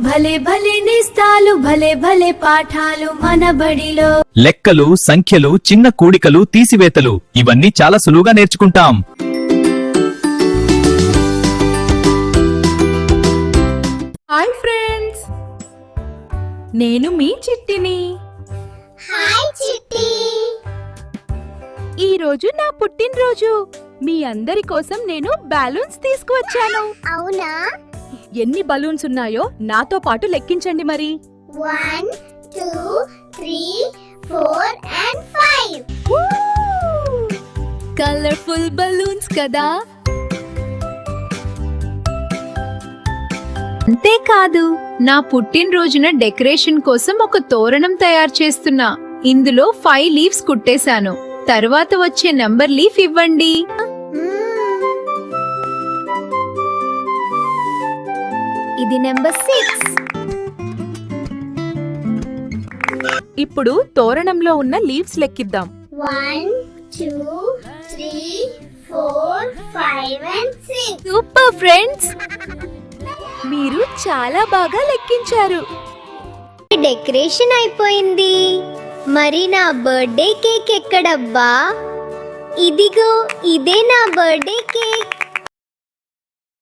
భలే భలే నిస్తాలు భలే భలే పాఠాలు మన బడిలో. లెక్కలు, సంఖ్యలు, చిన్న కూడికలు, తీసివేతలు ఇవన్నీ చాలా సులువుగా నేర్చుకుంటాం. హాయ్ ఫ్రెండ్స్, నేను మీ చిట్టిని. హాయ్ చిట్టి. ఈ రోజు నా పుట్టినరోజు. మీ అందరి కోసం నేను బలూన్స్ తీసుకువచ్చాను. అవునా? ఎన్ని బలూన్స్ ఉన్నాయో నాతో పాటు లెక్కించండి మరి. 1 2 3 4 and 5. కలర్ఫుల్ బలూన్స్ కదా. అంతేకాదు, నా పుట్టినరోజున డెకరేషన్ కోసం ఒక తోరణం తయారు చేస్తున్నా. ఇందులో 5 లీవ్స్ కుట్టేశాను. తర్వాత వచ్చే నంబర్ లీఫ్ ఇవ్వండి. ఇది నెంబర్ 6. ఇప్పుడు తోరణంలో ఉన్న లీవ్స్ లెక్కిద్దాం. 1 2 3 4 5 and 6. సూపర్ ఫ్రెండ్స్, మీరు చాలా బాగా లెక్కించారు. డెకరేషన్ అయిపోయింది. మరి నా బర్త్డే కేక్ ఎక్కడబ్బా? ఇదిగో, ఇదే నా బర్త్డే కేక్.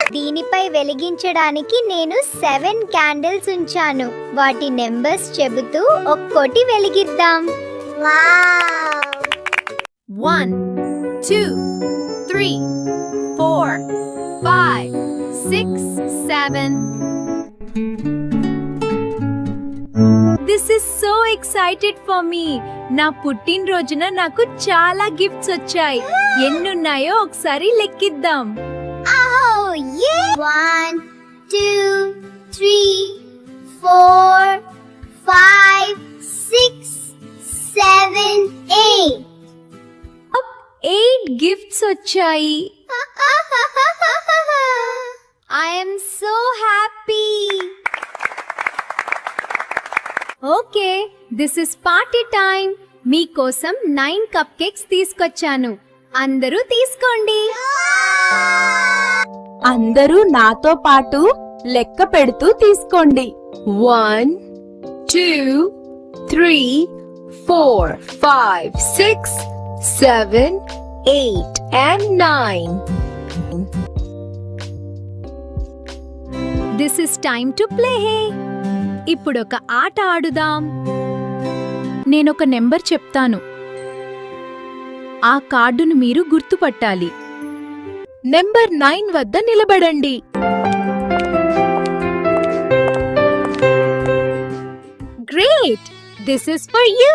దీనిపై వెలిగించడానికి నేను 7 క్యాండిల్స్ ఉంచాను. వాటి నెంబర్స్ చెబుతూ ఒక్కోటి వెలిగిద్దాం. 1 2 3 4 5 6 7. This is so excited for me. నా పుట్టినరోజున నాకు చాలా గిఫ్ట్స్ వచ్చాయి. ఎన్నున్నాయో ఒకసారి లెక్కిద్దాం. 1 2 3 4 5 6 7 8. 8 గిఫ్ట్స్ వచ్చాయి. I am so happy. Okay, this is party time. మీకోసం 9 కప్ కేక్స్ తీసుకొచ్చాను. అందరూ తీసుకోండి. అందరూ నాతో పాటు లెక్క పెడుతూ తీసుకోండి. 1 2 3 4 5 6 7 8 and 9. This is time to play. ఇప్పుడొక ఆట ఆడుదాం. నేనొక నెంబర్ చెప్తాను. ఆ కార్డును మీరు గుర్తుపట్టాలి. నెంబర్ 9 వద్ద నిలబడండి. Great, this is for you.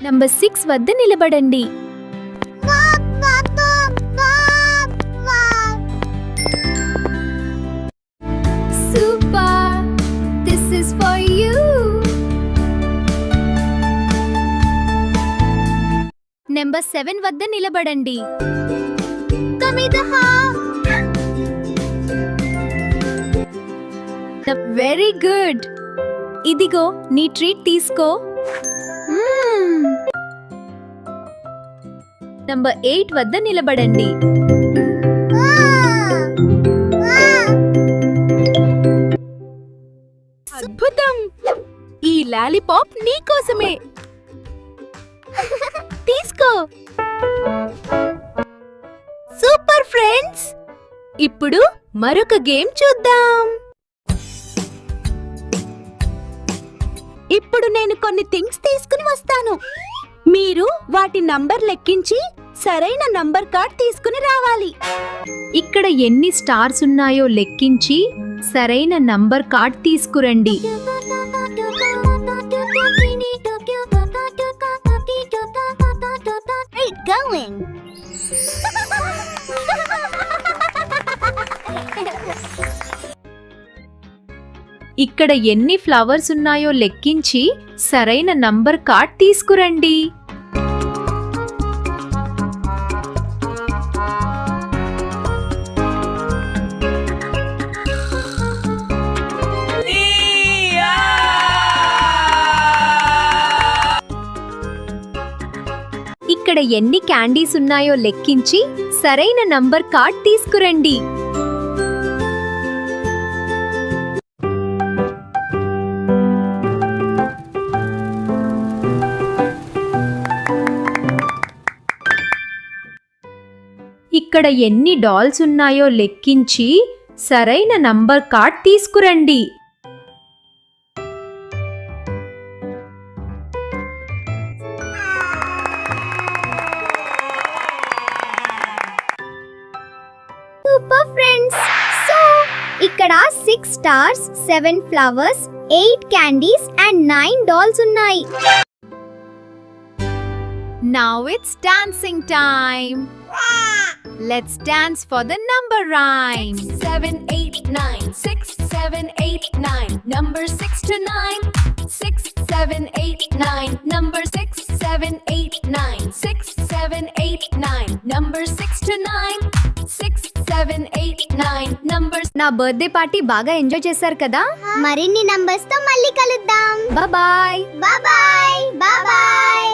Number 6 వద్ద నిలబడండి. Super, this is for you. Number 7 వద్ద నిలబడండి. Very good. ఇదిగో నీ ట్రీట్ తీసుకో. నంబర్ 8 వద్ద నిలబడండి. అద్భుతం! ఈ లాలీపాప్ నీకోసమే. తీసుకో. సూపర్ ఫ్రెండ్స్, ఇప్పుడు మరొక గేమ్ చూద్దాం. ఇప్పుడు నేను కొన్ని థింగ్స్ తీసుకుని వస్తాను. మీరు వాటి నంబర్ లెక్కించి సరైన నంబర్ కార్డ్ తీసుకుని రావాలి. ఇక్కడ ఎన్ని స్టార్స్ ఉన్నాయో లెక్కించి సరైన నంబర్ కార్డ్ తీసుకురండి. ఇక్కడ ఎన్ని ఫ్లవర్స్ ఉన్నాయో లెక్కించి సరైన నంబర్ కార్డ్ తీసుకురండి. ఇక్కడ ఎన్ని క్యాండీస్ ఉన్నాయో లెక్కించి సరైన నంబర్ కార్డ్ తీసుకురండి. ఇక్కడ ఎన్ని డాల్స్ ఉన్నాయో లెక్కించి సరైన నంబర్ కార్డ్ తీసుకురండి. Super friends. సో ఇక్కడ 6 stars, 7 flowers, 8 candies and 9 dolls ఉన్నాయి. Now it's dancing time. Let's dance for the number rhyme. 7, 8, 9. 6, 7, 8, 9. Number 6 to 9. 6, 7, 8, 9. Number 6, 7, 8, 9. 6, 7, 8, 9. Number 6 to 9. 6, 7, 8, 9. Numbers. నా బర్త్డే పార్టీ బాగా ఎంజాయ్ చేశారు కదా. మరిన్ని నంబర్స్ తో మళ్ళీ కలుద్దాం. బాయ్. Bye bye.